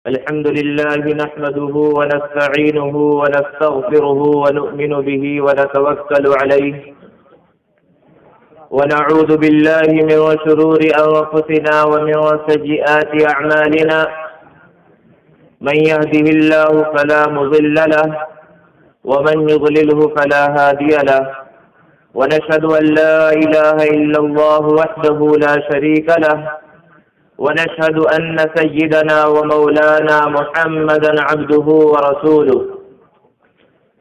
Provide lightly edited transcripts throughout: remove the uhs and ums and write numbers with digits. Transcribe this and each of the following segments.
الحمد لله نحمده ونستعينه ونستغفره ونؤمن به ونتوكل عليه ونعوذ بالله من شرور أنفسنا ومن سيئات أعمالنا من يهده الله فلا مضل له ومن يضلله فلا هادي له ونشهد أن لا إله إلا الله وحده لا شريك له ونشهد أن سيدنا ومولانا محمدا عبده ورسوله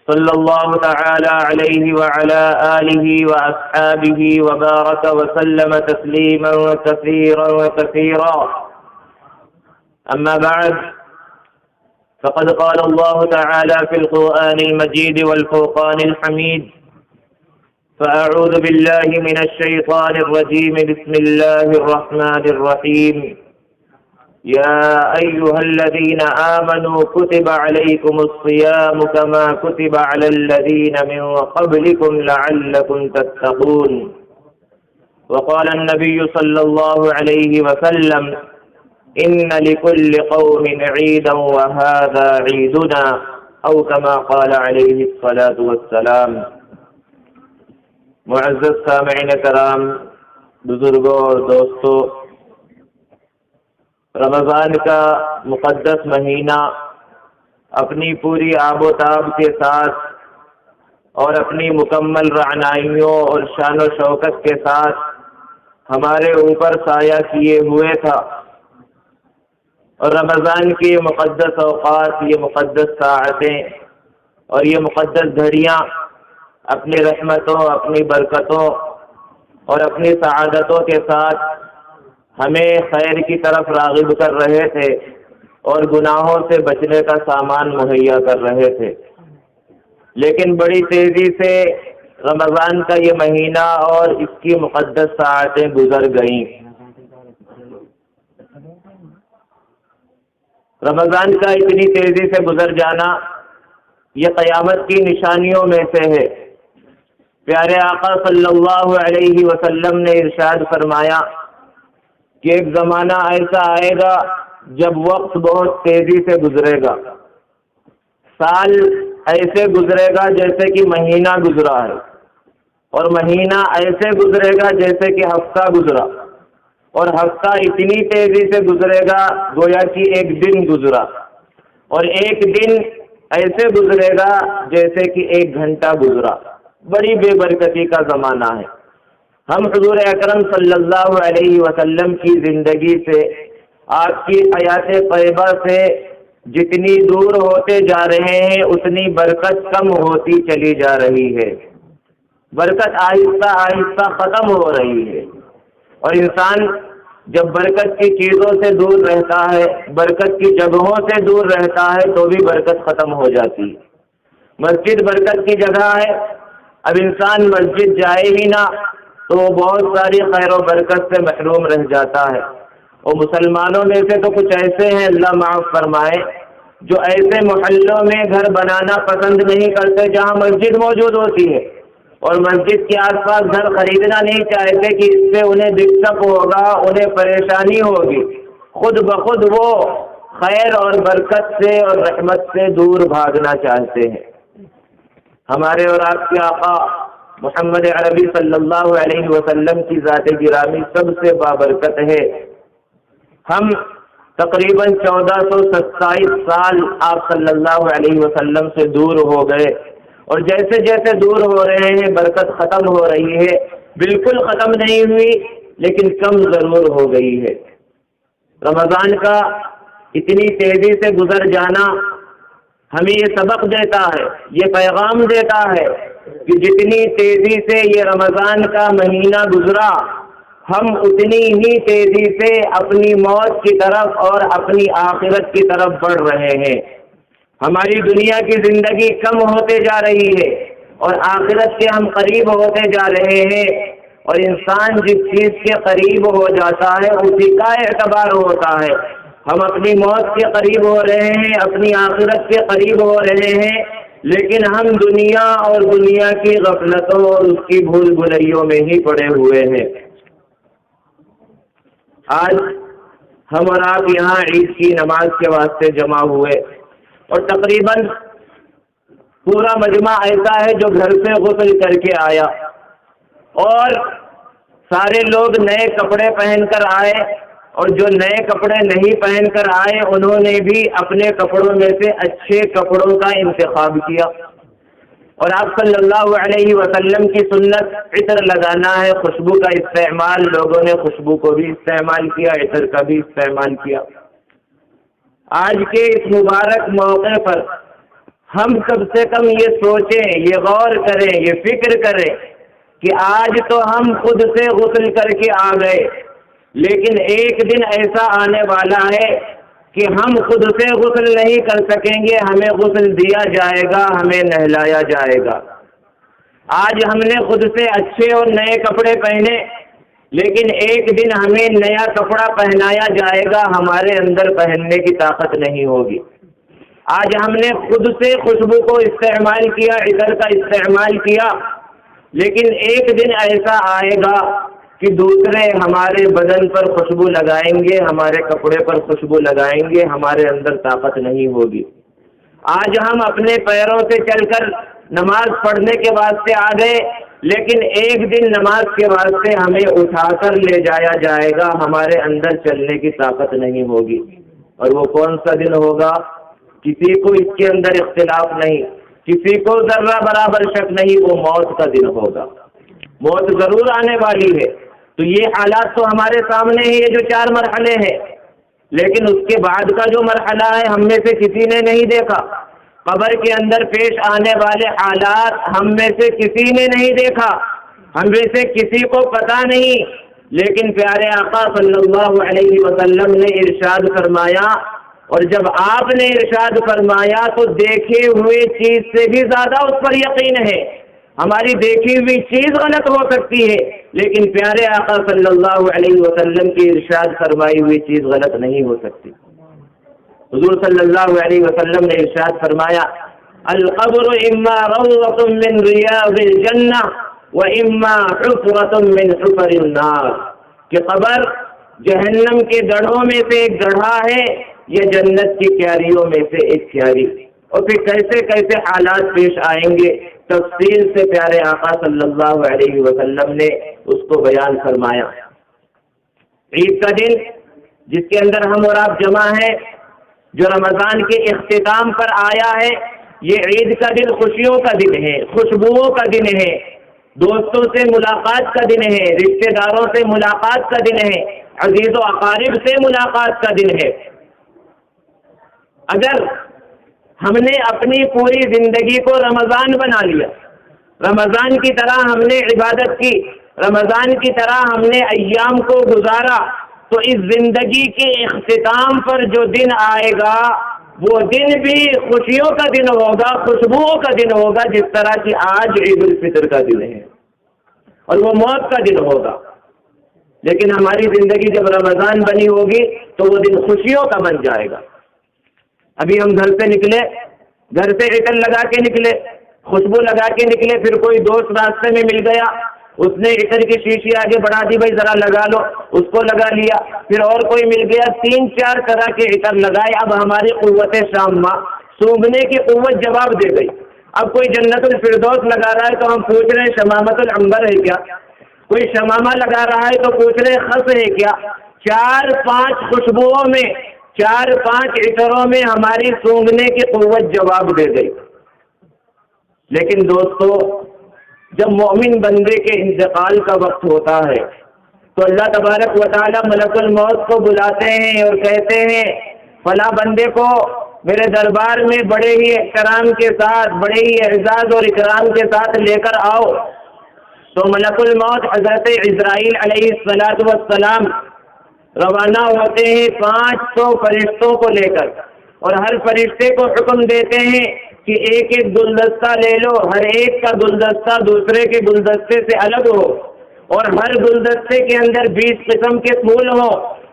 صلى الله تعالى عليه وعلى آله وأصحابه وبارك وسلم تسليما كثيرا وكثيرا. أما بعد، فقد قال الله تعالى في القرآن المجيد والفرقان الحميد: فأعوذ بالله من الشيطان الرجيم بسم الله الرحمن الرحيم. يا أيها الذين آمنوا كتب عليكم الصيام كما كتب على الذين من قبلكم لعلكم تتقون. وقال النبي صلى الله عليه وسلم: إن لكل قوم عيدا وهذا عيدنا، أو كما قال عليه الصلاة والسلام. معزز سامعین کرام، بزرگوں اور دوستوں، رمضان کا مقدس مہینہ اپنی پوری آب و تاب کے ساتھ اور اپنی مکمل رعنائیوں اور شان و شوکت کے ساتھ ہمارے اوپر سایہ کیے ہوئے تھا، اور رمضان کے یہ مقدس اوقات، یہ مقدس ساعتیں اور یہ مقدس گھڑیاں اپنی رحمتوں، اپنی برکتوں اور اپنی سعادتوں کے ساتھ ہمیں خیر کی طرف راغب کر رہے تھے اور گناہوں سے بچنے کا سامان مہیا کر رہے تھے. لیکن بڑی تیزی سے رمضان کا یہ مہینہ اور اس کی مقدس ساعتیں گزر گئیں. رمضان کا اتنی تیزی سے گزر جانا یہ قیامت کی نشانیوں میں سے ہے. پیارے آقا صلی اللہ علیہ وسلم نے ارشاد فرمایا کہ ایک زمانہ ایسا آئے گا جب وقت بہت تیزی سے گزرے گا. سال ایسے گزرے گا جیسے کہ مہینہ گزرا ہے، اور مہینہ ایسے گزرے گا جیسے کہ ہفتہ گزرا، اور ہفتہ اتنی تیزی سے گزرے گا گویا کہ ایک دن گزرا، اور ایک دن ایسے گزرے گا جیسے کہ ایک گھنٹہ گزرا. بڑی بے برکتی کا زمانہ ہے. ہم حضور اکرم صلی اللہ علیہ وسلم کی زندگی سے، آپ کی حیات طیبہ سے جتنی دور ہوتے جا رہے ہیں اتنی برکت کم ہوتی چلی جا رہی ہے. برکت آہستہ آہستہ ختم ہو رہی ہے، اور انسان جب برکت کی چیزوں سے دور رہتا ہے، برکت کی جگہوں سے دور رہتا ہے تو بھی برکت ختم ہو جاتی ہے. مسجد برکت کی جگہ ہے، اب انسان مسجد جائے ہی نہ تو وہ بہت ساری خیر و برکت سے محروم رہ جاتا ہے. اور مسلمانوں میں سے تو کچھ ایسے ہیں، اللہ معاف فرمائے، جو ایسے محلوں میں گھر بنانا پسند نہیں کرتے جہاں مسجد موجود ہوتی ہے، اور مسجد کے آس پاس گھر خریدنا نہیں چاہتے کہ اس سے انہیں دقت ہوگا، انہیں پریشانی ہوگی. خود بخود وہ خیر اور برکت سے اور رحمت سے دور بھاگنا چاہتے ہیں. ہمارے اور آپ کے آقا محمد عربی صلی اللہ علیہ وسلم کی ذات گرامی سب سے بابرکت ہے. ہم تقریباً 1427 سال آپ صلی اللہ علیہ وسلم سے دور ہو گئے، اور جیسے جیسے دور ہو رہے ہیں برکت ختم ہو رہی ہے. بالکل ختم نہیں ہوئی لیکن کم ضرور ہو گئی ہے. رمضان کا اتنی تیزی سے گزر جانا ہمیں یہ سبق دیتا ہے، یہ پیغام دیتا ہے کہ جتنی تیزی سے یہ رمضان کا مہینہ گزرا، ہم اتنی ہی تیزی سے اپنی موت کی طرف اور اپنی آخرت کی طرف بڑھ رہے ہیں. ہماری دنیا کی زندگی کم ہوتے جا رہی ہے اور آخرت کے ہم قریب ہوتے جا رہے ہیں. اور انسان جس چیز کے قریب ہو جاتا ہے اسی کا اعتبار ہوتا ہے. ہم اپنی موت کے قریب ہو رہے ہیں، اپنی آخرت کے قریب ہو رہے ہیں، لیکن ہم دنیا اور دنیا کی غفلتوں اور اس کی بھول بھلیوں میں ہی پڑے ہوئے ہیں. آج ہم اور آپ یہاں عید کی نماز کے واسطے جمع ہوئے اور تقریباً پورا مجمع ایسا ہے جو گھر سے غسل کر کے آیا اور سارے لوگ نئے کپڑے پہن کر آئے اور جو نئے کپڑے نہیں پہن کر آئے انہوں نے بھی اپنے کپڑوں میں سے اچھے کپڑوں کا انتخاب کیا. اور آپ صلی اللہ علیہ وسلم کی سنت عطر لگانا ہے, خوشبو کا استعمال. لوگوں نے خوشبو کو بھی استعمال کیا, عطر کا بھی استعمال کیا. آج کے اس مبارک موقع پر ہم کم سے کم یہ سوچیں, یہ غور کریں, یہ فکر کریں کہ آج تو ہم خود سے غسل کر کے آ گئے, لیکن ایک دن ایسا آنے والا ہے کہ ہم خود سے غسل نہیں کر سکیں گے, ہمیں غسل دیا جائے گا, ہمیں نہلایا جائے گا. آج ہم نے خود سے اچھے اور نئے کپڑے پہنے, لیکن ایک دن ہمیں نیا کپڑا پہنایا جائے گا, ہمارے اندر پہننے کی طاقت نہیں ہوگی. آج ہم نے خود سے خوشبو کو استعمال کیا, عطر کا استعمال کیا, لیکن ایک دن ایسا آئے گا کہ دوسرے ہمارے بدن پر خوشبو لگائیں گے, ہمارے کپڑے پر خوشبو لگائیں گے, ہمارے اندر طاقت نہیں ہوگی. آج ہم اپنے پیروں سے چل کر نماز پڑھنے کے واسطے آ گئے, لیکن ایک دن نماز کے واسطے ہمیں اٹھا کر لے جایا جائے گا, ہمارے اندر چلنے کی طاقت نہیں ہوگی. اور وہ کون سا دن ہوگا؟ کسی کو اس کے اندر اختلاف نہیں, کسی کو ذرہ برابر شک نہیں, وہ موت کا دن ہوگا. موت ضرور آنے والی ہے. تو یہ حالات تو ہمارے سامنے ہیں, یہ جو 4 مرحلے ہیں, لیکن اس کے بعد کا جو مرحلہ ہے ہم میں سے کسی نے نہیں دیکھا. قبر کے اندر پیش آنے والے حالات ہم میں سے کسی نے نہیں دیکھا, ہم میں سے کسی کو پتہ نہیں. لیکن پیارے آقا صلی اللہ علیہ وسلم نے ارشاد فرمایا, اور جب آپ نے ارشاد فرمایا تو دیکھے ہوئے چیز سے بھی زیادہ اس پر یقین ہے. ہماری دیکھی ہوئی چیز غلط ہو سکتی ہے, لیکن پیارے آقا صلی اللہ علیہ وسلم کی ارشاد فرمائی ہوئی چیز غلط نہیں ہو سکتی. حضور صلی اللہ علیہ وسلم نے ارشاد فرمایا, القبر اما روضۃ من ریاض الجنہ و اما حفرۃ من حفر النار, کہ قبر جہنم کے گڑھوں میں سے ایک گڑھا ہے یا جنت کی کیاریوں میں سے ایک کیاری. اور پھر کیسے کیسے حالات پیش آئیں گے, تفصیل سے پیارے آقا صلی اللہ علیہ وسلم نے اس کو بیان فرمایا. عید کا دن جس کے اندر ہم اور آپ جمع ہیں, جو رمضان کے اختتام پر آیا ہے, یہ عید کا دن خوشیوں کا دن ہے, خوشبوؤں کا دن ہے, دوستوں سے ملاقات کا دن ہے, رشتہ داروں سے ملاقات کا دن ہے, عزیز و اقارب سے ملاقات کا دن ہے. اگر ہم نے اپنی پوری زندگی کو رمضان بنا لیا, رمضان کی طرح ہم نے عبادت کی, رمضان کی طرح ہم نے ایام کو گزارا, تو اس زندگی کے اختتام پر جو دن آئے گا وہ دن بھی خوشیوں کا دن ہوگا, خوشبوؤں کا دن ہوگا, جس طرح کہ آج عید الفطر کا دن ہے اور وہ موت کا دن ہوگا. لیکن ہماری زندگی جب رمضان بنی ہوگی تو وہ دن خوشیوں کا بن جائے گا. ابھی ہم گھر سے نکلے, گھر سے عطر لگا کے نکلے, خوشبو لگا کے نکلے, پھر کوئی دوست راستے میں مل گیا, اس نے عطر کی شیشی آگے بڑھا دی, بھائی ذرا لگا لو, اس کو لگا لیا. پھر اور کوئی مل گیا, 3-4 طرح کے عطر لگائے. اب ہماری قوت شامہ, سونگھنے کی قوت جواب دے گئی. اب کوئی جنت الفردوس لگا رہا ہے تو ہم پوچھ رہے ہیں شمامت العنبر ہے کیا, کوئی شمامہ لگا رہا ہے تو پوچھ رہے ہیں خس ہے کیا. 4-5 خوشبوؤں میں, 4-5 عطروں میں ہماری سونگھنے کی قوت جواب دے گئی. لیکن دوستو, جب مومن بندے کے انتقال کا وقت ہوتا ہے تو اللہ تبارک و تعالی ملک الموت کو بلاتے ہیں اور کہتے ہیں, فلاں بندے کو میرے دربار میں بڑے ہی احترام کے ساتھ, بڑے ہی اعزاز اور اکرام کے ساتھ لے کر آؤ. تو ملک الموت حضرت عزرائیل علیہ السلام روانہ ہوتے ہیں 500 فرشتوں کو لے کر, اور ہر فرشتے کو حکم دیتے ہیں کہ ایک ایک گلدستہ لے لو, ہر ایک کا گلدستہ دوسرے کے گلدستے سے الگ ہو, اور ہر گلدستے کے اندر 20 قسم کے پھول ہو,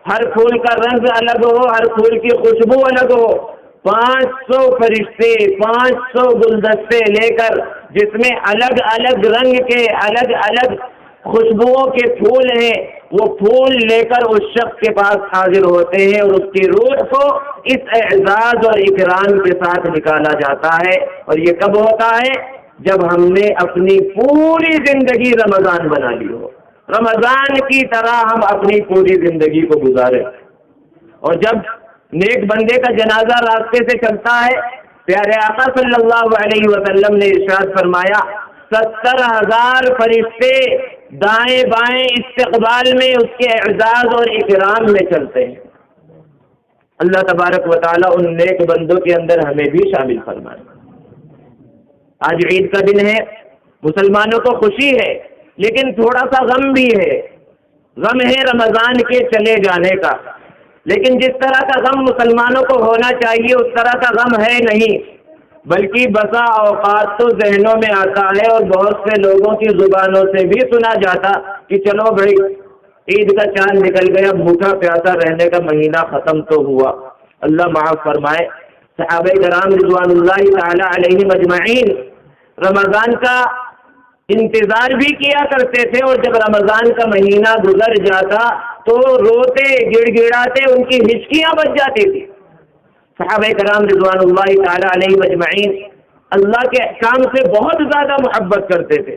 ہر پھول کا رنگ الگ ہو, ہر پھول کی خوشبو الگ ہو. 500 فرشتے 500 گلدستے لے کر, جس میں الگ الگ رنگ کے, الگ الگ خوشبوؤں کے پھول ہیں، وہ پھول لے کر اس شخص کے پاس حاضر ہوتے ہیں اور اس کی روح کو اس اعزاز اور اکرام کے ساتھ نکالا جاتا ہے۔ اور یہ کب ہوتا ہے؟ جب ہم نے اپنی پوری زندگی رمضان بنا لی ہو، رمضان کی طرح ہم اپنی پوری زندگی کو گزارے۔ اور جب نیک بندے کا جنازہ راستے سے چلتا ہے، پیارے آقا صلی اللہ علیہ وسلم نے ارشاد فرمایا 70,000 فرشتے دائیں بائیں استقبال میں اس کے اعزاز اور اکرام میں چلتے ہیں۔ اللہ تبارک و تعالیٰ ان نیک بندوں کے اندر ہمیں بھی شامل فرمائے۔ آج عید کا دن ہے، مسلمانوں کو خوشی ہے لیکن تھوڑا سا غم بھی ہے۔ غم ہے رمضان کے چلے جانے کا، لیکن جس طرح کا غم مسلمانوں کو ہونا چاہیے اس طرح کا غم ہے نہیں، بلکہ بسا اوقات تو ذہنوں میں آتا ہے اور بہت سے لوگوں کی زبانوں سے بھی سنا جاتا کہ چلو بھائی عید کا چاند نکل گیا، بھوکا پیاسا رہنے کا مہینہ ختم تو ہوا۔ اللہ معاف فرمائے، صحابہ کرام رضوان اللہ تعالی علیہم اجمعین رمضان کا انتظار بھی کیا کرتے تھے، اور جب رمضان کا مہینہ گزر جاتا تو روتے گڑ گڑاتے ان کی ہچکیاں بچ جاتی تھی۔ صحابہ کرام رضوان اللہ تعالی علیہم اجمعین اللہ کے احکام سے بہت زیادہ محبت کرتے تھے،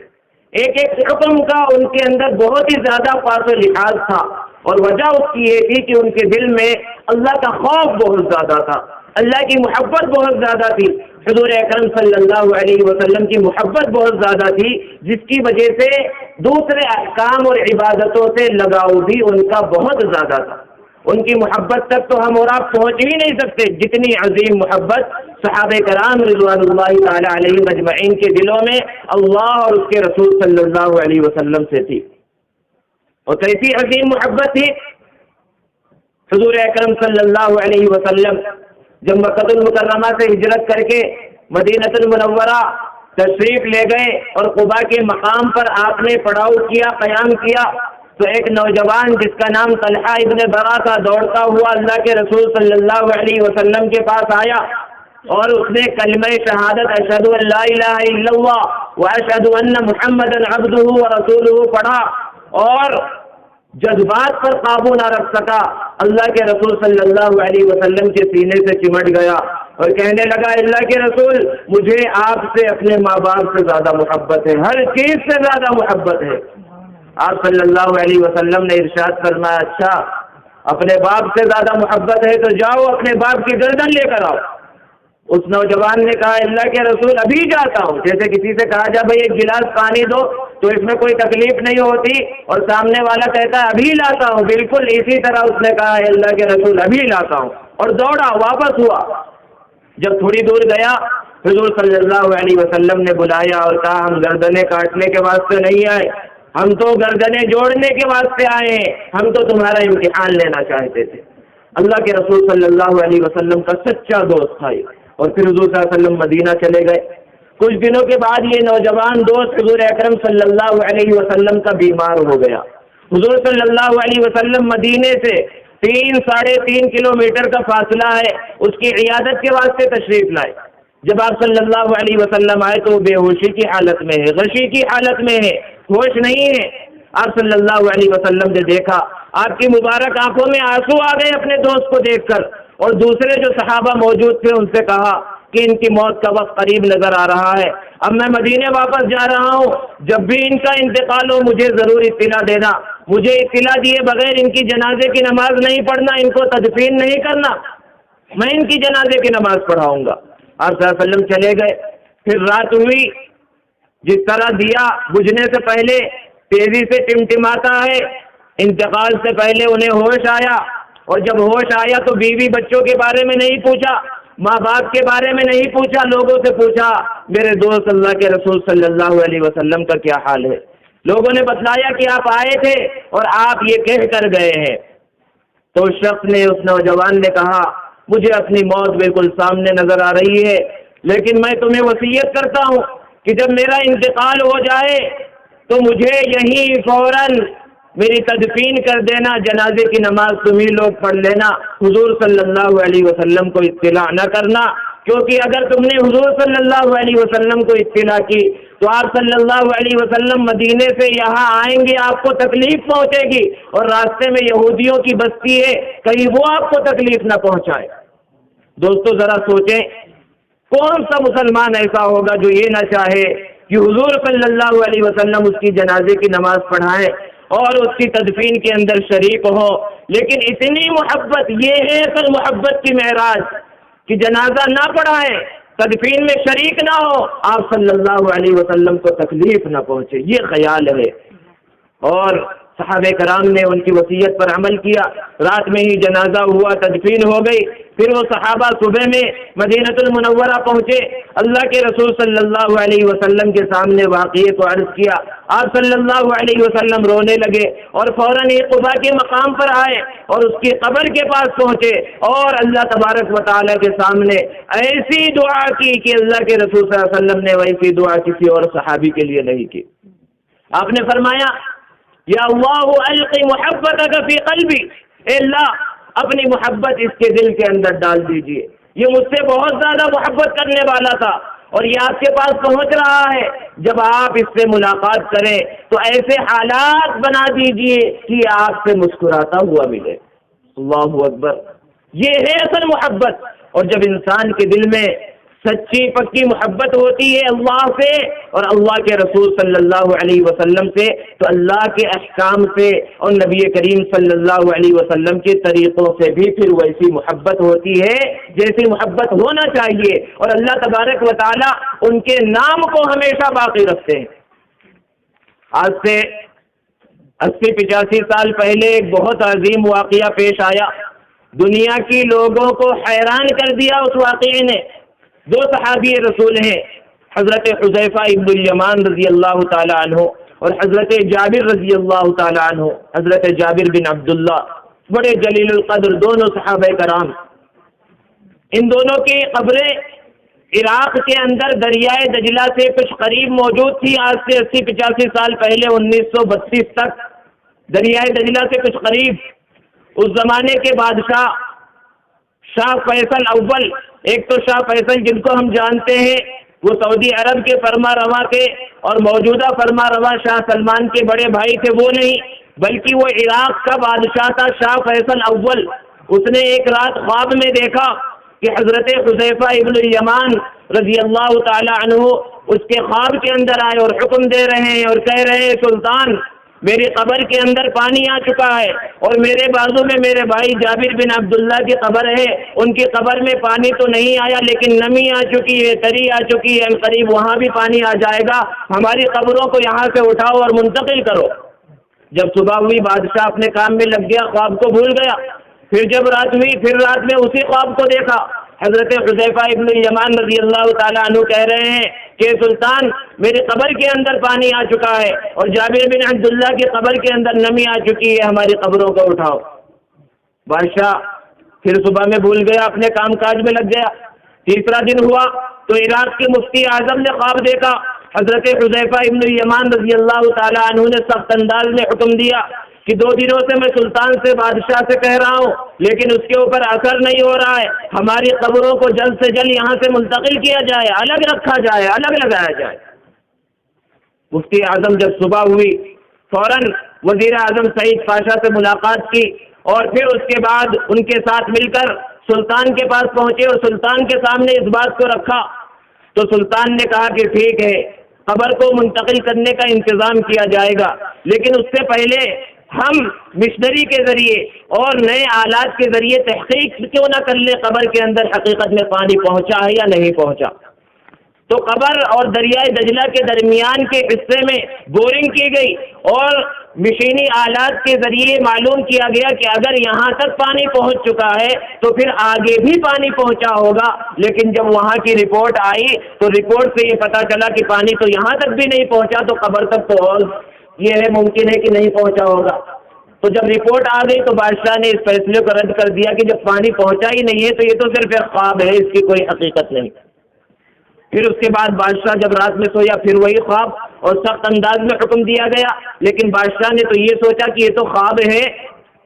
ایک ایک حکم کا ان کے اندر بہت ہی زیادہ پاس و لحاظ تھا، اور وجہ اس کی یہ تھی کہ ان کے دل میں اللہ کا خوف بہت زیادہ تھا، اللہ کی محبت بہت زیادہ تھی، حضور اکرم صلی اللہ علیہ وسلم کی محبت بہت زیادہ تھی، جس کی وجہ سے دوسرے احکام اور عبادتوں سے لگاؤ بھی ان کا بہت زیادہ تھا۔ ان کی محبت تک تو ہم اور آپ پہنچ ہی نہیں سکتے جتنی عظیم محبت صحابہ کرام رضوان اللہ تعالی علیہ مجمعین کے دلوں میں اللہ اور اس کے رسول صلی اللہ علیہ وسلم سے تھی۔ اور کیسی عظیم محبت تھی؟ حضور اکرم صلی اللہ علیہ وسلم جب مکہ المکرمہ سے ہجرت کر کے مدینہ المنورہ تشریف لے گئے اور قباء کے مقام پر آپ نے پڑاؤ کیا، قیام کیا، تو ایک نوجوان جس کا نام طلحہ ابن برا تھا دوڑتا ہوا اللہ کے رسول صلی اللہ علیہ وسلم کے پاس آیا اور اس نے کلمہ شہادت اشہد ان لا الہ الا اللہ واشہد ان محمدا عبدہ ورسولہ پڑھا، اور جذبات پر قابو نہ رکھ سکا، اللہ کے رسول صلی اللہ علیہ وسلم کے سینے سے چمٹ گیا اور کہنے لگا اللہ کے رسول مجھے آپ سے اپنے ماں باپ سے زیادہ محبت ہے، ہر چیز سے زیادہ محبت ہے۔ آپ صلی اللہ علیہ وسلم نے ارشاد فرمایا اچھا اپنے باپ سے زیادہ محبت ہے تو جاؤ اپنے باپ کی گردن لے کر آؤ۔ اس نوجوان نے کہا اللہ کے رسول ابھی جاتا ہوں، جیسے کسی سے کہا جا بھائی ایک گلاس پانی دو تو اس میں کوئی تکلیف نہیں ہوتی اور سامنے والا کہتا ہے ابھی لاتا ہوں، بالکل اسی طرح اس نے کہا اللہ کے رسول ابھی لاتا ہوں، اور دوڑا واپس ہوا۔ جب تھوڑی دور گیا حضور صلی اللہ علیہ وسلم نے بلایا اور کہا ہم گردنیں کاٹنے کے واسطے نہیں آئے، ہم تو گردنیں جوڑنے کے واسطے آئے ہیں، ہم تو تمہارا امتحان لینا چاہتے تھے۔ اللہ کے رسول صلی اللہ علیہ وسلم کا سچا دوست تھا اور پھر حضور صلی اللہ علیہ وسلم مدینہ چلے گئے۔ کچھ دنوں کے بعد یہ نوجوان دوست حضور اکرم صلی اللہ علیہ وسلم کا بیمار ہو گیا۔ حضور صلی اللہ علیہ وسلم مدینے سے 3-3.5 کلومیٹر کا فاصلہ ہے، اس کی عیادت کے واسطے تشریف لائے۔ جب آپ صلی اللہ علیہ وسلم آئے تو بے ہوشی کی حالت میں ہے، غشی کی حالت میں ہے، ہوش نہیں ہے۔ آپ صلی اللہ علیہ وسلم نے دیکھا، آپ کی مبارک آنکھوں میں آنسو آ گئے اپنے دوست کو دیکھ کر، اور دوسرے جو صحابہ موجود تھے ان سے کہا کہ ان کی موت کا وقت قریب نظر آ رہا ہے، اب میں مدینے واپس جا رہا ہوں، جب بھی ان کا انتقال ہو مجھے ضرور اطلاع دینا، مجھے اطلاع دیے بغیر ان کی جنازے کی نماز نہیں پڑھنا، ان کو تدفین نہیں کرنا، میں ان کی جنازے کی نماز پڑھاؤں گا۔ آپ صلی اللہ علیہ وسلم چلے گئے۔ پھر رات ہوئی، جس طرح دیا بجھنے سے پہلے تیزی سے ٹمٹماتا ہے، انتقال سے پہلے انہیں ہوش آیا، اور جب ہوش آیا تو بیوی بچوں کے بارے میں نہیں پوچھا، ماں باپ کے بارے میں نہیں پوچھا، لوگوں سے پوچھا میرے دوست اللہ کے رسول صلی اللہ علیہ وسلم کا کیا حال ہے۔ لوگوں نے بتلایا کہ آپ آئے تھے اور آپ یہ کہہ کر گئے ہیں۔ تو اس شخص نے، اس نوجوان نے کہا مجھے اپنی موت بالکل سامنے نظر آ رہی ہے، لیکن میں تمہیں وصیت کرتا ہوں کہ جب میرا انتقال ہو جائے تو مجھے یہیں فوراً میری تدفین کر دینا، جنازے کی نماز تمہیں لوگ پڑھ لینا، حضور صلی اللہ علیہ وسلم کو اطلاع نہ کرنا، کیونکہ اگر تم نے حضور صلی اللہ علیہ وسلم کو اطلاع کی تو آپ صلی اللہ علیہ وسلم مدینے سے یہاں آئیں گے، آپ کو تکلیف پہنچے گی، اور راستے میں یہودیوں کی بستی ہے، کہیں وہ آپ کو تکلیف نہ پہنچائے۔ دوستو ذرا سوچیں، کون سا مسلمان ایسا ہوگا جو یہ نہ چاہے کہ حضور صلی اللہ علیہ وسلم اس کی جنازے کی نماز پڑھائیں اور اس کی تدفین کے اندر شریک ہو؟ لیکن اتنی محبت، یہ ہے اصل محبت کی معراج کہ جنازہ نہ پڑھائیں، تدفین میں شریک نہ ہو، آپ صلی اللہ علیہ وسلم کو تکلیف نہ پہنچے، یہ خیال ہے۔ اور صحابہ کرام نے ان کی وصیت پر عمل کیا، رات میں ہی جنازہ ہوا، تدفین ہو گئی۔ پھر وہ صحابہ صبح میں مدینہ المنورہ پہنچے، اللہ کے رسول صلی اللہ علیہ وسلم کے سامنے واقعے کو عرض کیا۔ آپ صلی اللہ علیہ وسلم رونے لگے اور فوراً ہی قباء کے مقام پر آئے اور اس کی قبر کے پاس پہنچے اور اللہ تبارک و تعالیٰ کے سامنے ایسی دعا کی کہ اللہ کے رسول صلی اللہ علیہ وسلم نے ویسی دعا کسی اور صحابی کے لیے نہیں کی۔ آپ نے فرمایا، یا اللہ القی محبتک فی قلبی، اے اللہ اپنی محبت اس کے دل کے اندر ڈال دیجئے، یہ مجھ سے بہت زیادہ محبت کرنے والا تھا اور یہ آپ کے پاس پہنچ رہا ہے، جب آپ اس سے ملاقات کریں تو ایسے حالات بنا دیجئے کہ آپ سے مسکراتا ہوا ملے۔ اللہ اکبر، یہ ہے اصل محبت۔ اور جب انسان کے دل میں سچی پکی محبت ہوتی ہے اللہ سے اور اللہ کے رسول صلی اللہ علیہ وسلم سے، تو اللہ کے احکام سے اور نبی کریم صلی اللہ علیہ وسلم کے طریقوں سے بھی پھر ویسی محبت ہوتی ہے جیسی محبت ہونا چاہیے، اور اللہ تبارک و تعالی ان کے نام کو ہمیشہ باقی رکھتے ہیں۔ آج سے 80-85 سال پہلے ایک بہت عظیم واقعہ پیش آیا، دنیا کی لوگوں کو حیران کر دیا اس واقعے نے۔ دو صحابی رسول ہیں، حضرت حذیفہ ابن الیمان رضی اللہ تعالی عنہ اور حضرت جابر رضی اللہ تعالی عنہ، حضرت جابر بن عبداللہ، بڑے جلیل القدر دونوں صحابہ کرام۔ ان دونوں کی قبریں عراق کے اندر دریائے دجلہ سے کچھ قریب موجود تھی۔ آج سے 80-85 سال پہلے 1932 تک دریائے دجلہ سے کچھ قریب اس زمانے کے بادشاہ شاہ فیصل اول، ایک تو شاہ فیصل جن کو ہم جانتے ہیں وہ سعودی عرب کے فرما روا کے اور موجودہ فرما روا شاہ سلمان کے بڑے بھائی تھے، وہ نہیں بلکہ وہ عراق کا بادشاہ تھا شاہ فیصل اول۔ اس نے ایک رات خواب میں دیکھا کہ حضرت حذیفہ ابن الیمان رضی اللہ تعالی عنہ اس کے خواب کے اندر آئے اور حکم دے رہے ہیں اور کہہ رہے ہیں، سلطان میری قبر کے اندر پانی آ چکا ہے اور میرے بازو میں میرے بھائی جابر بن عبداللہ کی قبر ہے، ان کی قبر میں پانی تو نہیں آیا لیکن نمی آ چکی ہے، تری آ چکی ہے، قریب وہاں بھی پانی آ جائے گا، ہماری قبروں کو یہاں سے اٹھاؤ اور منتقل کرو۔ جب صبح ہوئی بادشاہ اپنے کام میں لگ گیا، خواب کو بھول گیا۔ پھر جب رات ہوئی، پھر رات میں اسی خواب کو دیکھا۔ حضرت حذیفہ ابن الیمان رضی اللہ تعالیٰ عنہ کہہ رہے ہیں کہ سلطان میری قبر کے اندر پانی آ چکا ہے اور جابر بن عبداللہ کی قبر کے اندر نمی آ چکی ہے، ہماری قبروں کو اٹھاؤ۔ بادشاہ پھر صبح میں بھول گیا، اپنے کام کاج میں لگ گیا۔ تیسرا دن ہوا تو عراق کے مفتی اعظم نے خواب دیکھا، حضرت حذیفہ ابن الیمان رضی اللہ تعالیٰ عنہ نے سخت انداز میں حکم دیا کہ 2 دنوں سے میں سلطان سے بادشاہ سے کہہ رہا ہوں لیکن اس کے اوپر اثر نہیں ہو رہا ہے، ہماری قبروں کو جلد سے جلد یہاں سے منتقل کیا جائے، الگ رکھا جائے، الگ لگایا جائے۔ مفتی اعظم جب صبح ہوئی فوراً وزیر اعظم سعید پاشا سے ملاقات کی اور پھر اس کے بعد ان کے ساتھ مل کر سلطان کے پاس پہنچے اور سلطان کے سامنے اس بات کو رکھا تو سلطان نے کہا کہ ٹھیک ہے، قبر کو منتقل کرنے کا انتظام کیا جائے گا، لیکن اس سے پہلے ہم مشنری کے ذریعے اور نئے آلات کے ذریعے تحقیق کیوں نہ کر لیں قبر کے اندر حقیقت میں پانی پہنچا ہے یا نہیں پہنچا۔ تو قبر اور دریائے دجلہ کے درمیان کے حصے میں بورنگ کی گئی اور مشینی آلات کے ذریعے معلوم کیا گیا کہ اگر یہاں تک پانی پہنچ چکا ہے تو پھر آگے بھی پانی پہنچا ہوگا، لیکن جب وہاں کی رپورٹ آئی تو رپورٹ سے یہ پتا چلا کہ پانی تو یہاں تک بھی نہیں پہنچا، تو قبر تک تو یہ ہے ممکن ہے کہ نہیں پہنچا ہوگا۔ تو جب رپورٹ آ گئی تو بادشاہ نے اس فیصلے کو رد کر دیا کہ جب پانی پہنچا ہی نہیں ہے تو یہ تو صرف ایک خواب ہے، اس کی کوئی حقیقت نہیں۔ پھر اس کے بعد بادشاہ جب رات میں سویا پھر وہی خواب اور سخت انداز میں حکم دیا گیا، لیکن بادشاہ نے تو یہ سوچا کہ یہ تو خواب ہے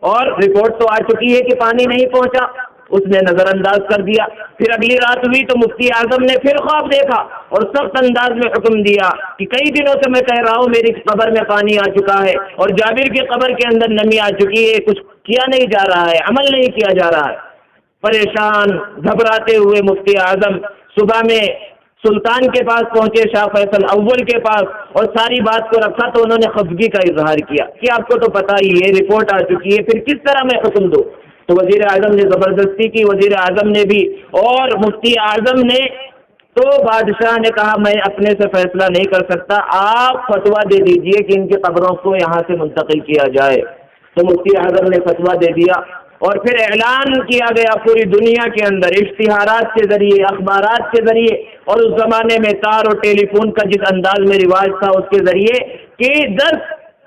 اور رپورٹ تو آ چکی ہے کہ پانی نہیں پہنچا۔ اس نے نظر انداز کر دیا۔ پھر اگلی رات ہوئی تو مفتی اعظم نے پھر خواب دیکھا اور سخت انداز میں حکم دیا کہ کئی دنوں سے میں کہہ رہا ہوں میری قبر میں پانی آ چکا ہے اور جابر کی قبر کے اندر نمی آ چکی ہے، کچھ کیا نہیں جا رہا ہے، عمل نہیں کیا جا رہا ہے۔ پریشان گھبراتے ہوئے مفتی اعظم صبح میں سلطان کے پاس پہنچے، شاہ فیصل اول کے پاس، اور ساری بات کو رکھا تو انہوں نے خفگی کا اظہار کیا کہ آپ کو تو پتہ ہی ہے رپورٹ آ چکی ہے، پھر کس طرح میں حکم دوں؟ تو وزیر اعظم نے زبردستی کی، وزیر اعظم نے بھی اور مفتی اعظم نے، تو بادشاہ نے کہا میں اپنے سے فیصلہ نہیں کر سکتا، آپ فتویٰ دے دیجئے کہ ان کی قبروں کو یہاں سے منتقل کیا جائے۔ تو مفتی اعظم نے فتویٰ دے دیا اور پھر اعلان کیا گیا پوری دنیا کے اندر اشتہارات کے ذریعے، اخبارات کے ذریعے، اور اس زمانے میں تار اور ٹیلی فون کا جس انداز میں رواج تھا اس کے ذریعے کہ 10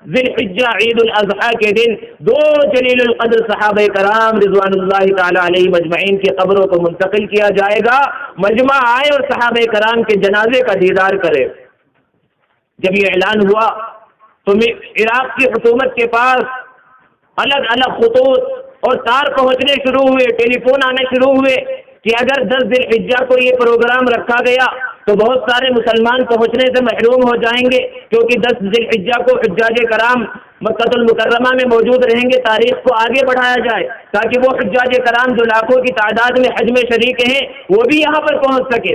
ذی الحجہ عید الاضحیٰ کے دن 2 جلیل القدر صحابہ کرام رضوان اللہ تعالی علیہ مجمعین کی قبروں کو منتقل کیا جائے گا۔ مجمع آئے اور صحابہ کرام کے جنازے کا دیدار کرے۔ جب یہ اعلان ہوا تو عراق کی حکومت کے پاس الگ الگ خطوط اور تار پہنچنے شروع ہوئے، ٹیلی فون آنے شروع ہوئے کہ اگر 10 ذی الحجہ کو یہ پروگرام رکھا گیا تو بہت سارے مسلمان پہنچنے سے محروم ہو جائیں گے، کیونکہ 10 ذی الحجہ کو حجاج کرام مکہ المکرمہ میں موجود رہیں گے، تاریخ کو آگے بڑھایا جائے تاکہ وہ حجاج کرام جو لاکھوں کی تعداد میں حج میں شریک ہیں وہ بھی یہاں پر پہنچ سکے۔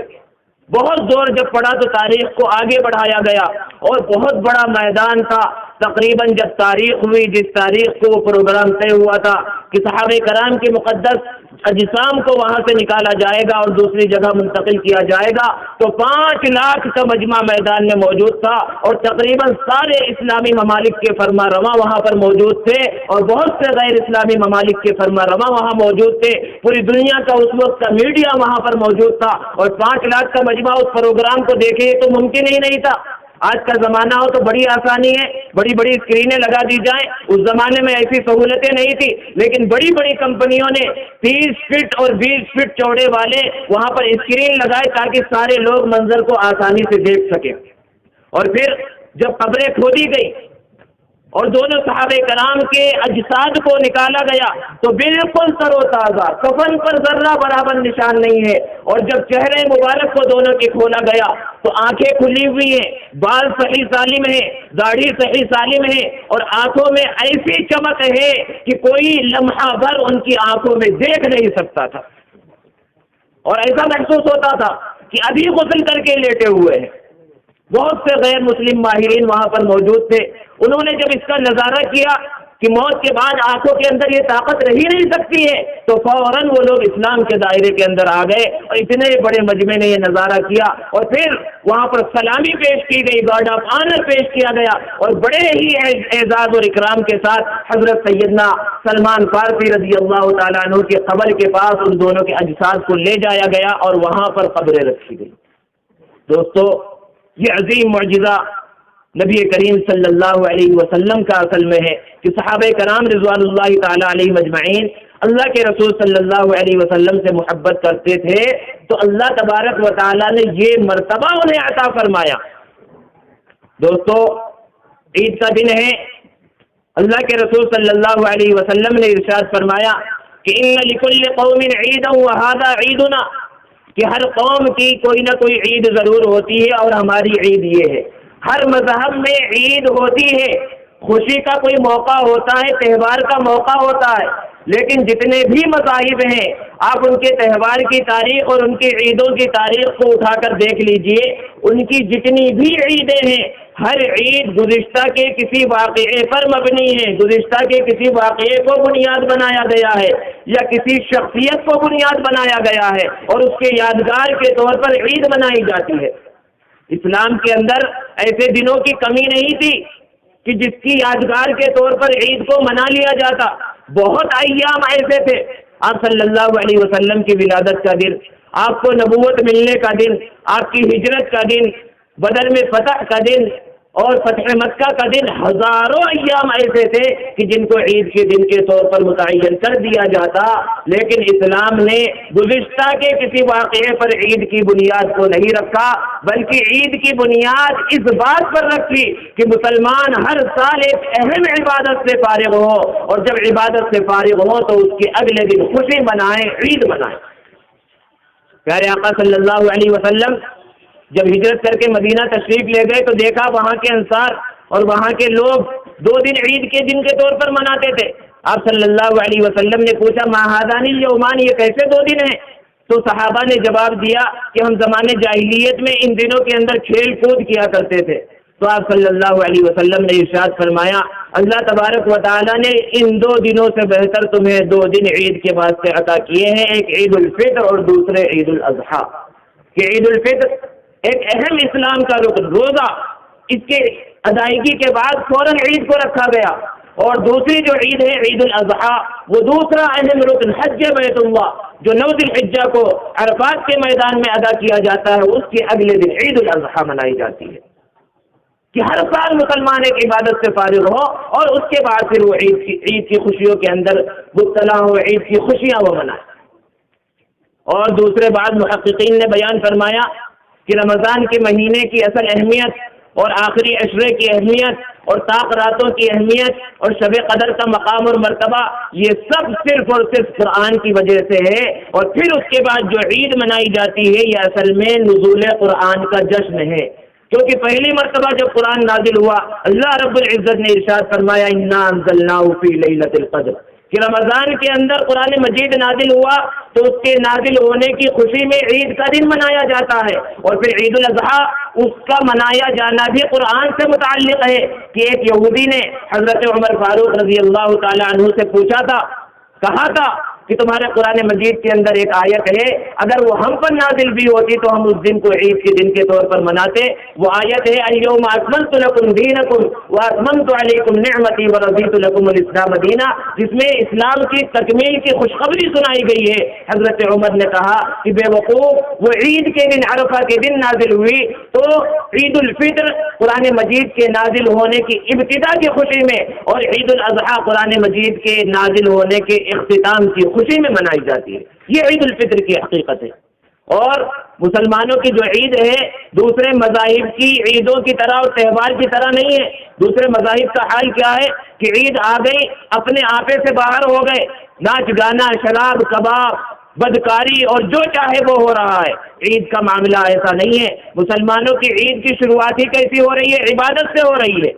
بہت زور جب پڑا تو تاریخ کو آگے بڑھایا گیا اور بہت بڑا میدان تھا۔ تقریباً جب تاریخ ہوئی، جس تاریخ کو وہ پروگرام طے ہوا تھا کہ صحابہ کرام کی مقدس اجسام کو وہاں سے نکالا جائے گا اور دوسری جگہ منتقل کیا جائے گا، تو 5 لاکھ کا مجمع میدان میں موجود تھا اور تقریباً سارے اسلامی ممالک کے فرما رواں وہاں پر موجود تھے اور بہت سے غیر اسلامی ممالک کے فرما رواں وہاں موجود تھے۔ پوری دنیا کا اس وقت کا میڈیا وہاں پر موجود تھا اور 5 لاکھ کا مجمع اس پروگرام کو دیکھے تو ممکن ہی نہیں تھا۔ آج کا زمانہ ہو تو بڑی آسانی ہے، بڑی بڑی اسکرینیں لگا دی جائیں، اس زمانے میں ایسی سہولتیں نہیں تھی، لیکن بڑی بڑی کمپنیوں نے 30 فٹ اور 20 فٹ چوڑے والے وہاں پر اسکرین لگائے تاکہ سارے لوگ منظر کو آسانی سے دیکھ سکیں۔ اور پھر جب قبریں کھودی گئی اور دونوں صحابہ کرام کے اجساد کو نکالا گیا تو بالکل تر و تازہ، کفن پر ذرہ برابر نشان نہیں ہے، اور جب چہرے مبارک کو دونوں کے کھولا گیا تو آنکھیں کھلی ہوئی ہیں، بال صحیح سالم ہیں، داڑھی صحیح سالم ہے، اور آنکھوں میں ایسی چمک ہے کہ کوئی لمحہ بھر ان کی آنکھوں میں دیکھ نہیں سکتا تھا، اور ایسا محسوس ہوتا تھا کہ ابھی غسل کر کے لیٹے ہوئے ہیں۔ بہت سے غیر مسلم ماہرین وہاں پر موجود تھے، انہوں نے جب اس کا نظارہ کیا کہ موت کے بعد آنکھوں کے اندر یہ طاقت رہ ہی نہیں سکتی ہے تو فوراً وہ لوگ اسلام کے دائرے کے اندر آ گئے اور اتنے بڑے مجمع نے یہ نظارہ کیا، اور پھر وہاں پر سلامی پیش کی گئی، گارڈ آف آنر پیش کیا گیا، اور بڑے ہی اعزاز اور اکرام کے ساتھ حضرت سیدنا سلمان فارسی رضی اللہ تعالیٰ عنہ کی قبر کے پاس ان دونوں کے اجساد کو لے جایا گیا اور وہاں پر قبریں رکھی گئی۔ دوستو، یہ عظیم معجزہ نبی کریم صلی اللہ علیہ وسلم کا اصل میں ہے کہ صحابہ کرام رضوان اللہ تعالی علیہ مجمعین اللہ کے رسول صلی اللہ علیہ وسلم سے محبت کرتے تھے، تو اللہ تبارک و تعالی نے یہ مرتبہ انہیں عطا فرمایا۔ دوستو، عید کا دن ہے، اللہ کے رسول صلی اللہ علیہ وسلم نے ارشاد فرمایا کہ ان لکل قوم عیدا وہذا عیدنا، کہ ہر قوم کی کوئی نہ کوئی عید ضرور ہوتی ہے اور ہماری عید یہ ہے۔ ہر مذہب میں عید ہوتی ہے، خوشی کا کوئی موقع ہوتا ہے، تہوار کا موقع ہوتا ہے، لیکن جتنے بھی مذاہب ہیں آپ ان کے تہوار کی تاریخ اور ان کی عیدوں کی تاریخ کو اٹھا کر دیکھ لیجئے، ان کی جتنی بھی عیدیں ہیں ہر عید گزشتہ کے کسی واقعے پر مبنی ہے، گزشتہ کے کسی واقعے کو بنیاد بنایا گیا ہے یا کسی شخصیت کو بنیاد بنایا گیا ہے اور اس کے یادگار کے طور پر عید منائی جاتی ہے۔ اسلام کے اندر ایسے دنوں کی کمی نہیں تھی کہ جس کی یادگار کے طور پر عید کو منا لیا جاتا، بہت ایام ایسے تھے۔ آپ صلی اللہ علیہ وسلم کی ولادت کا دن، آپ کو نبوت ملنے کا دن، آپ کی ہجرت کا دن، بدر میں فتح کا دن، اور فتح مکہ کا دن ہزاروں ایام ایسے تھے کہ جن کو عید کے دن کے طور پر متعین کر دیا جاتا، لیکن اسلام نے گزشتہ کے کسی واقعے پر عید کی بنیاد کو نہیں رکھا، بلکہ عید کی بنیاد اس بات پر رکھی کہ مسلمان ہر سال ایک اہم عبادت سے فارغ ہو، اور جب عبادت سے فارغ ہو تو اس کے اگلے دن خوشی منائیں، عید منائیں۔ پیارے آقا صلی اللہ علیہ وسلم جب ہجرت کر کے مدینہ تشریف لے گئے تو دیکھا وہاں کے انصار اور وہاں کے لوگ 2 دن عید کے دن کے طور پر مناتے تھے۔ آپ صلی اللہ علیہ وسلم نے پوچھا ما ہذان الیومان، یہ کیسے 2 دن ہیں؟ تو صحابہ نے جواب دیا کہ ہم زمانے جاہلیت میں ان دنوں کے اندر کھیل کود کیا کرتے تھے۔ تو آپ صلی اللہ علیہ وسلم نے ارشاد فرمایا اللہ تبارک و تعالیٰ نے ان 2 دنوں سے بہتر تمہیں 2 دن عید کے واسطے عطا کیے ہیں، ایک عید الفطر اور دوسرے عید الاضحیٰ۔ کہ عید الفطر ایک اہم اسلام کا رکن، روزہ اس کے ادائیگی کے بعد فوراً عید کو رکھا گیا، اور دوسری جو عید ہے عید الاضحیٰ، وہ دوسرا اہم رکن حج بیت اللہ جو 9 ذی الحجہ کو عرفات کے میدان میں ادا کیا جاتا ہے، اس کے اگلے دن عید الاضحیٰ منائی جاتی ہے کہ ہر سال مسلمان ایک عبادت سے فارغ ہو اور اس کے بعد پھر وہ عید کی خوشیوں کے اندر مبتلا ہو، عید کی خوشیاں وہ منائے۔ اور دوسرے بعد محققین نے بیان فرمایا کہ رمضان کے مہینے کی اصل اہمیت اور آخری عشرے کی اہمیت اور طاق راتوں کی اہمیت اور شب قدر کا مقام اور مرتبہ، یہ سب صرف اور صرف قرآن کی وجہ سے ہے۔ اور پھر اس کے بعد جو عید منائی جاتی ہے یہ اصل میں نزول قرآن کا جشن ہے، کیونکہ پہلی مرتبہ جب قرآن نازل ہوا اللہ رب العزت نے ارشاد فرمایا انا انزلناہ فی لیلۃ القدر، کہ رمضان کے اندر قرآن مجید نازل ہوا تو اس کے نازل ہونے کی خوشی میں عید کا دن منایا جاتا ہے۔ اور پھر عید الاضحیٰ اس کا منایا جانا بھی قرآن سے متعلق ہے کہ ایک یہودی نے حضرت عمر فاروق رضی اللہ تعالی عنہ سے پوچھا تھا، کہا تھا کہ تمہارے قرآن مجید کے اندر ایک آیت ہے، اگر وہ ہم پر نازل بھی ہوتی تو ہم اس دن کو عید کے دن کے طور پر مناتے۔ وہ آیت ہے الیوم اکملت لکم دینکم واتممت علیکم نعمتی ورضیت لکم الاسلام دینا، جس میں اسلام کی تکمیل کی خوشخبری سنائی گئی ہے۔ حضرت عمر نے کہا کہ بے وقوف، وہ عید کے دن عرفہ کے دن نازل ہوئی تو عید الفطر قرآن مجید کے نازل ہونے کی ابتدا کی خوشی میں، اور عید الاضحیٰ قرآن مجید کے نازل ہونے کے اختتام کی خوشی میں منائی جاتی ہے۔ یہ عید الفطر کی حقیقت ہے۔ اور مسلمانوں کی جو عید ہے دوسرے مذاہب کی عیدوں کی طرح اور تہوار کی طرح نہیں ہے۔ دوسرے مذاہب کا حال کیا ہے کہ عید آ گئی اپنے آپے سے باہر ہو گئے، ناچ گانا شراب کباب بدکاری اور جو چاہے وہ ہو رہا ہے۔ عید کا معاملہ ایسا نہیں ہے۔ مسلمانوں کی عید کی شروعات ہی کیسی ہو رہی ہے؟ عبادت سے ہو رہی ہے۔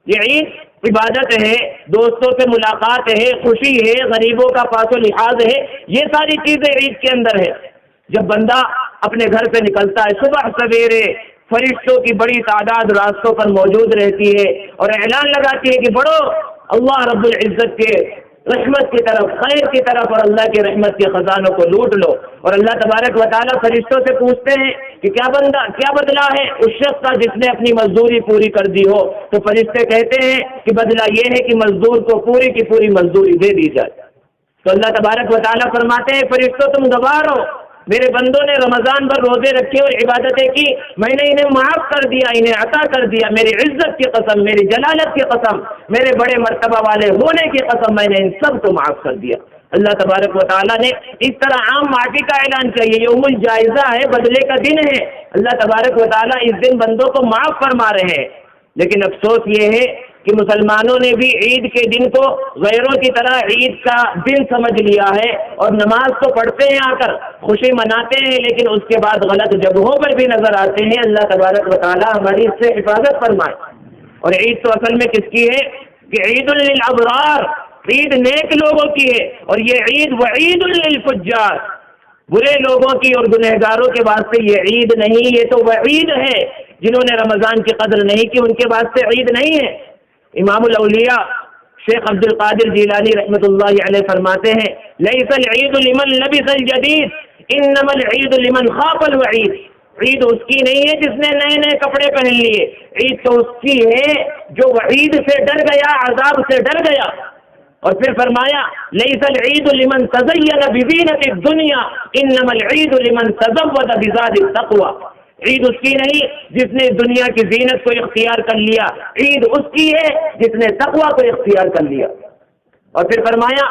یہ عید عبادت ہے، دوستوں سے ملاقات ہے، خوشی ہے، غریبوں کا پاس و لحاظ ہے، یہ ساری چیزیں عید کے اندر ہے۔ جب بندہ اپنے گھر سے نکلتا ہے صبح سویرے، فرشتوں کی بڑی تعداد راستوں پر موجود رہتی ہے اور اعلان لگاتی ہے کہ بڑھو اللہ رب العزت کے رحمت کی طرف، خیر کی طرف، اور اللہ کے رحمت کے خزانوں کو لوٹ لو۔ اور اللہ تبارک و تعالیٰ فرشتوں سے پوچھتے ہیں کہ کیا بدلہ ہے اس شخص کا جس نے اپنی مزدوری پوری کر دی ہو؟ تو فرشتے کہتے ہیں کہ بدلہ یہ ہے کہ مزدور کو پوری کی پوری مزدوری دے دی جائے۔ تو اللہ تبارک و تعالیٰ فرماتے ہیں فرشتوں تم گوار ہو، میرے بندوں نے رمضان بھر روزے رکھے اور عبادتیں کی، میں نے انہیں معاف کر دیا، انہیں عطا کر دیا، میری عزت کی قسم، میری جلالت کی قسم، میرے بڑے مرتبہ والے ہونے کی قسم، میں نے ان سب کو معاف کر دیا۔ اللہ تبارک و تعالیٰ نے اس طرح عام معافی کا اعلان کیا، یہ یوم الجائزہ ہے، بدلے کا دن ہے۔ اللہ تبارک و تعالیٰ اس دن بندوں کو معاف فرما رہے ہیں۔ لیکن افسوس یہ ہے کہ مسلمانوں نے بھی عید کے دن کو غیروں کی طرح عید کا دن سمجھ لیا ہے، اور نماز تو پڑھتے ہیں، آ کر خوشی مناتے ہیں، لیکن اس کے بعد غلط جگہوں پر بھی نظر آتے ہیں۔ اللہ تبارک و تعالیٰ ہماری اس سے حفاظت فرمائے۔ اور عید تو اصل میں کس کی ہے کہ عید للابرار، عید نیک لوگوں کی ہے، اور یہ عید وعید للفجار، برے لوگوں کی اور گنہگاروں کے واسطے یہ عید نہیں، یہ تو وعید ہے۔ جنہوں نے رمضان کی قدر نہیں کی ان کے واسطے عید نہیں ہے۔ امام الاولیاء شیخ عبد القادر جیلانی رحمۃ اللہ علیہ فرماتے ہیں لیس العید لمن لبس الجدید انما العید لمن خاف الوعید، عید اس کی نہیں ہے جس نے نئے نئے کپڑے پہن لیے، عید تو اس کی ہے جو وعید سے ڈر گیا، عذاب سے ڈر گیا۔ اور پھر فرمایا لیس العید لمن تزین بزینۃ الدنیا انما العید لمن تزود بزاد التقوی، عید اس کی نہیں جس نے دنیا کی زینت کو اختیار کر لیا، عید اس کی ہے جس نے تقوی کو اختیار کر لیا۔ اور پھر فرمایا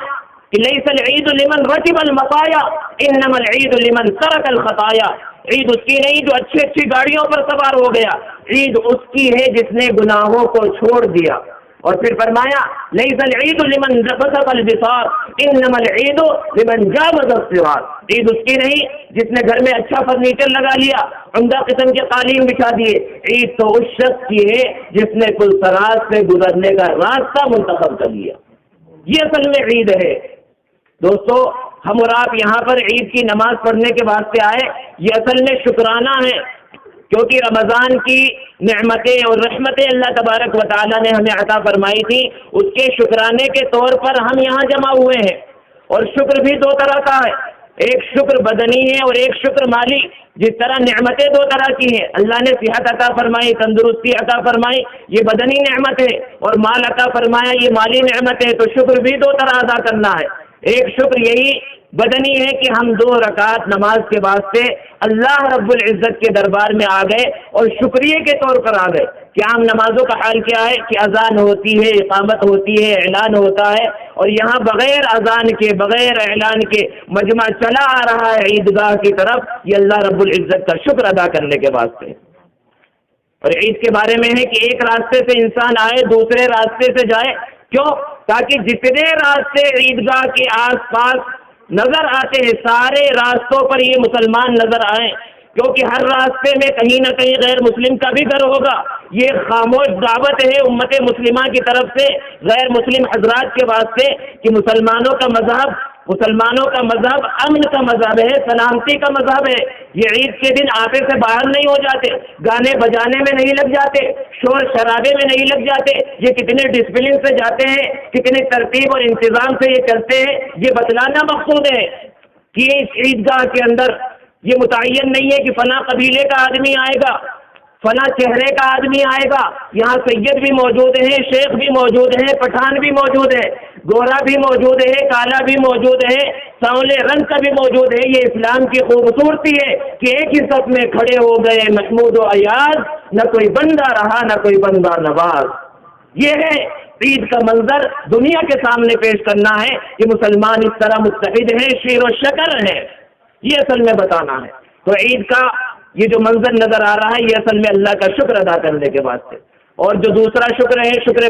کہ لیس العید لمن رکب المطایا انما العید لمن ترک الخطایا، عید اس کی نہیں جو اچھی اچھی گاڑیوں پر سوار ہو گیا، عید اس کی ہے جس نے گناہوں کو چھوڑ دیا۔ اور پھر فرمایا لیس العید لمن فسق البصار انما العید لمن جاوز الصراط، عید اس کی نہیں جس نے گھر میں اچھا فرنیچر لگا لیا، عمدہ قسم کے قالین بچھا دیے، عید تو اس شخص کی ہے جس نے پل صراط سے گزرنے کا راستہ منتخب کر لیا۔ یہ اصل میں عید ہے۔ دوستو ہم اور آپ یہاں پر عید کی نماز پڑھنے کے واسطے آئے، یہ اصل میں شکرانہ ہے، کیونکہ رمضان کی نعمتیں اور رحمتیں اللہ تبارک و تعالیٰ نے ہمیں عطا فرمائی تھی، اس کے شکرانے کے طور پر ہم یہاں جمع ہوئے ہیں۔ اور شکر بھی دو طرح کا ہے، ایک شکر بدنی ہے اور ایک شکر مالی۔ جس طرح نعمتیں دو طرح کی ہیں، اللہ نے صحت عطا فرمائی، تندرستی عطا فرمائی، یہ بدنی نعمت ہے، اور مال عطا فرمایا، یہ مالی نعمت ہے۔ تو شکر بھی دو طرح ادا کرنا ہے۔ ایک شکر یہی بدنی ہے کہ ہم 2 رکعت نماز کے واسطے اللہ رب العزت کے دربار میں آ گئے اور شکریہ کے طور پر آ گئے کہ عام نمازوں کا حال کیا ہے کہ اذان ہوتی ہے، اقامت ہوتی ہے، اعلان ہوتا ہے، اور یہاں بغیر اذان کے بغیر اعلان کے مجمع چلا آ رہا ہے عیدگاہ کی طرف، یہ اللہ رب العزت کا شکر ادا کرنے کے واسطے۔ اور عید کے بارے میں ہے کہ ایک راستے سے انسان آئے دوسرے راستے سے جائے، کیوں؟ تاکہ جتنے راستے عیدگاہ کے آس پاس نظر آتے ہیں سارے راستوں پر یہ مسلمان نظر آئیں، کیونکہ ہر راستے میں کہیں نہ کہیں غیر مسلم کا بھی گھر ہوگا۔ یہ خاموش دعوت ہے امت مسلمہ کی طرف سے غیر مسلم حضرات کے واسطے کہ مسلمانوں کا مذہب امن کا مذہب ہے، سلامتی کا مذہب ہے۔ یہ عید کے دن آپے سے باہر نہیں ہو جاتے، گانے بجانے میں نہیں لگ جاتے، شور شرابے میں نہیں لگ جاتے، یہ کتنے ڈسپلن سے جاتے ہیں، کتنے ترتیب اور انتظام سے یہ چلتے ہیں، یہ بتلانا مقصود ہے کہ اس عیدگاہ کے اندر یہ متعین نہیں ہے کہ فلاں قبیلے کا آدمی آئے گا، فلاں چہرے کا آدمی آئے گا۔ یہاں سید بھی موجود ہیں، شیخ بھی موجود ہیں، پٹھان بھی موجود ہے، گورا بھی موجود ہے، کالا بھی موجود ہے، سانولے رنگ کا بھی موجود ہے۔ یہ اسلام کی خوبصورتی ہے کہ ایک ہی صف میں کھڑے ہو گئے محمود و ایاز، نہ کوئی بندہ رہا نہ کوئی بندہ نواز۔ یہ ہے عید کا منظر دنیا کے سامنے پیش کرنا ہے کہ مسلمان اس طرح متحد ہیں، شیر و شکر ہیں، یہ اصل میں بتانا ہے۔ تو عید کا یہ جو منظر نظر آ رہا ہے یہ اصل میں اللہ کا شکر ادا کرنے کے واسطے۔ اور جو دوسرا شکر ہے شکر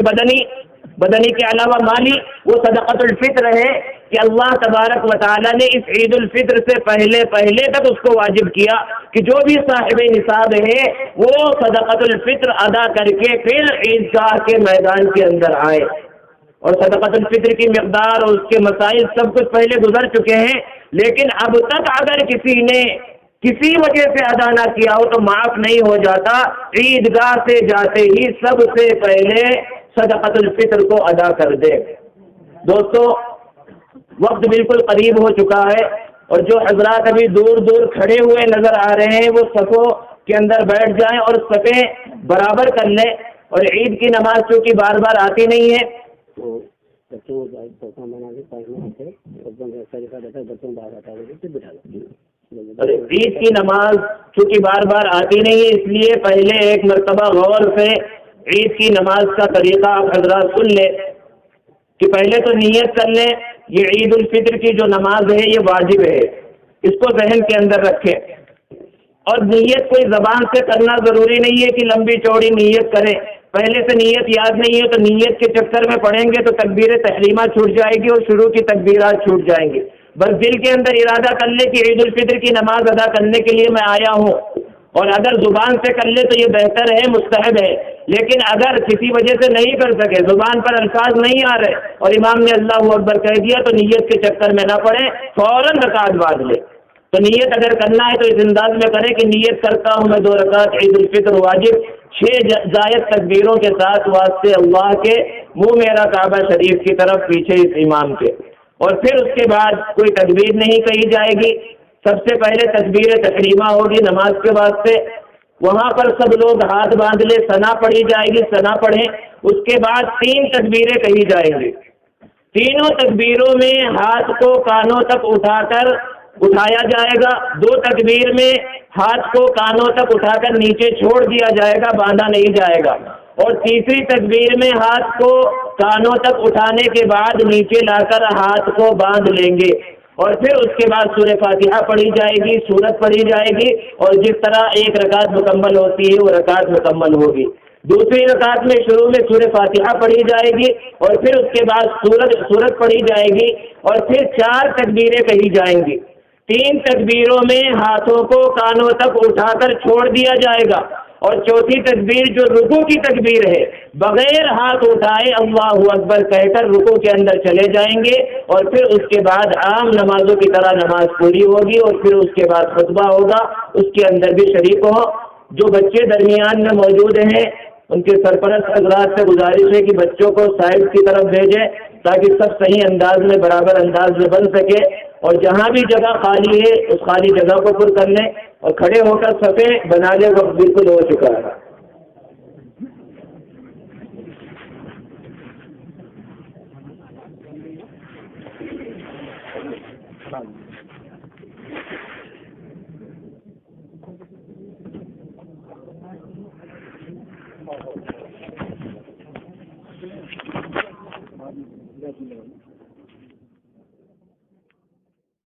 بدنی کے علاوہ مالی، وہ صدقۃ الفطر ہے کہ اللہ تبارک و تعالیٰ نے اس عید الفطر سے پہلے تک اس کو واجب کیا کہ جو بھی صاحب نصاب ہے وہ صدقۃ الفطر ادا کر کے پھر عیدگاہ کے میدان کے اندر آئے۔ اور صدقۃ الفطر کی مقدار اور اس کے مسائل سب کچھ پہلے گزر چکے ہیں، لیکن اب تک اگر کسی نے کسی وجہ سے ادا نہ کیا ہو تو معاف نہیں ہو جاتا۔ عیدگاہ سے جاتے ہی سب سے پہلے صدقۃ الفطر کو ادا کر دے۔ دوستو وقت بالکل قریب ہو چکا ہے، اور جو حضرات ابھی دور دور کھڑے ہوئے نظر آ رہے ہیں وہ صفوں کے اندر بیٹھ جائیں اور صفیں برابر کر لیں۔ اور عید کی نماز چونکہ بار بار آتی نہیں ہے، عید کی نماز چونکہ بار بار آتی نہیں ہے، اس لیے پہلے ایک مرتبہ غور سے عید کی نماز کا طریقہ آپ حضرات سن لیں کہ پہلے تو نیت کر لیں۔ یہ عید الفطر کی جو نماز ہے یہ واجب ہے، اس کو ذہن کے اندر رکھیں۔ اور نیت کوئی زبان سے کرنا ضروری نہیں ہے کہ لمبی چوڑی نیت کریں۔ پہلے سے نیت یاد نہیں ہے تو نیت کے چکر میں پڑھیں گے تو تکبیر تحریمہ چھوٹ جائے گی اور شروع کی تکبیرات چھوٹ جائیں گی۔ بس دل کے اندر ارادہ کر لے کہ عید الفطر کی نماز ادا کرنے کے لیے میں آیا ہوں، اور اگر زبان سے کر لے تو یہ بہتر ہے، مستحب ہے۔ لیکن اگر کسی وجہ سے نہیں کر سکے، زبان پر الفاظ نہیں آ رہے اور امام نے اللہ اکبر کہہ دیا تو نیت کے چکر میں نہ پڑے، فوراً رکعت بعد لے۔ تو نیت اگر کرنا ہے تو اس انداز میں کریں کہ نیت کرتا ہوں میں 2 رکعت عید الفطر واجب 6 زائد تکبیروں کے ساتھ واسطے اللہ کے، منہ میرا کعبہ شریف کی طرف پیچھے اس امام کے۔ اور پھر اس کے بعد کوئی تکبیر نہیں کہی جائے گی، سب سے پہلے تکبیر تحریمہ ہوگی نماز کے واسطے، وہاں پر سب لوگ ہاتھ باندھ لے، ثنا پڑھی جائے گی، ثنا پڑھیں۔ اس کے بعد 3 تکبیریں کہی جائیں گی، تینوں تکبیروں میں ہاتھ کو کانوں تک اٹھایا جائے گا۔ 2 تکبیر میں ہاتھ کو کانوں تک اٹھا کر نیچے چھوڑ دیا جائے گا، باندھا نہیں جائے گا۔ اور تیسری تکبیر میں ہاتھ کو کانوں تک اٹھانے کے بعد نیچے لا کر ہاتھ کو باندھ لیں گے، اور پھر اس کے بعد سورہ فاتحہ پڑھی جائے گی، سورت پڑھی جائے گی، اور جس طرح ایک رکعت مکمل ہوتی ہے وہ رکعت مکمل ہوگی۔ دوسری رکعت میں شروع میں سورہ فاتحہ پڑھی جائے گی، اور پھر اس کے بعد سورت پڑھی جائے گی، اور پھر 4 تکبیریں کہی جائیں گی۔ 3 تکبیروں میں ہاتھوں کو کانوں تک اٹھا کر چھوڑ دیا جائے گا، اور چوتھی تکبیر جو رکوع کی تکبیر ہے، بغیر ہاتھ اٹھائے اللہ اکبر کہہ کر رکوع کے اندر چلے جائیں گے، اور پھر اس کے بعد عام نمازوں کی طرح نماز پوری ہوگی، اور پھر اس کے بعد خطبہ ہوگا، اس کے اندر بھی شریک ہو۔ جو بچے درمیان میں موجود ہیں ان کے سرپرست حضرات سے گزارش ہے کہ بچوں کو سائڈ کی طرف بھیجیں تاکہ سب صحیح انداز میں برابر انداز میں بن سکے، اور جہاں بھی جگہ خالی ہے اس خالی جگہ کو پر کر لیں، اور کھڑے ہو کر صفیں بنا لیں، وقت بالکل ہو چکا ہے۔